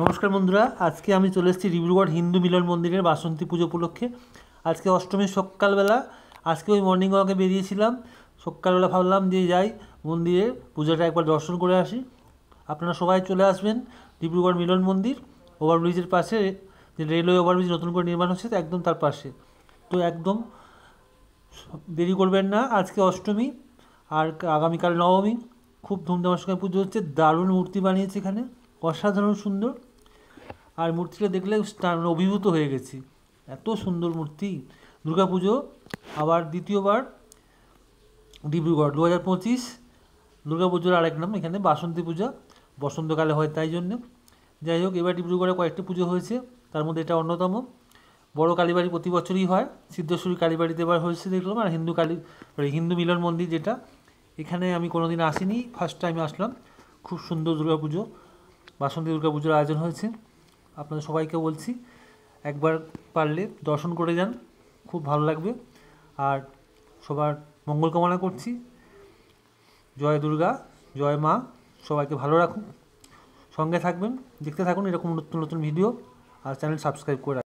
নমস্কার বন্ধুরা, আজকে আমি চলে এসেছি ডিব্রুগড় হিন্দু মিলন মন্দিরের বাসন্তী পুজো উপলক্ষে। আজকে অষ্টমীর সকালবেলা, আজকে ওই মর্নিং ওয়াকে বেরিয়েছিলাম। সকালবেলা ভাবলাম যে যাই মন্দিরে পূজাটা একবার দর্শন করে আসি। আপনারা সবাই চলে আসবেন ডিব্রুগড় মিলন মন্দির, ওভারব্রিজের পাশে, যে রেলওয়ে ওভারব্রিজ নতুন করে নির্মাণ হচ্ছে একদম তার পাশে। তো একদম দেরি করবেন না, আজকে অষ্টমী আর আগামীকাল নবমী। খুব ধুমধামের সঙ্গে পুজো হচ্ছে, দারুণ মূর্তি বানিয়েছে এখানে, অসাধারণ সুন্দর। আর মূর্তিটা দেখলে অভিভূত হয়ে গেছি, এত সুন্দর মূর্তি। দুর্গাপুজো আবার দ্বিতীয়বার ডিব্রুগড় 2025 দুর্গাপুজোর আরেক নাম এখানে বাসন্তী পূজা, বসন্তকালে হয় তাই জন্য। যাই হোক, এবার ডিব্রুগড়ে কয়েকটি পুজো হয়েছে, তার মধ্যে এটা অন্যতম। বড় কালীবাড়ি প্রতি বছরই হয়, সিদ্ধেশ্বরী কালীবাড়িতে এবার হয়েছে দেখলাম। আর হিন্দু মিলন মন্দির, যেটা এখানে আমি কোনোদিন আসিনি, ফার্স্ট টাইম আসলাম। খুব সুন্দর দুর্গাপুজো, বাসন্তী দুর্গাপুজোর আয়োজন হয়েছে। আপনাদের সবাইকে বলছি একবার পারলে দর্শন করে যান, খুব ভালো লাগবে। আর সবার মঙ্গল কামনা করছি। জয় দুর্গা, জয় মা, সবাইকে ভালো রাখুন, সঙ্গে থাকবেন, দেখতে থাকুন এরকম নতুন নতুন ভিডিও। আর চ্যানেল সাবস্ক্রাইব করে রাখুন।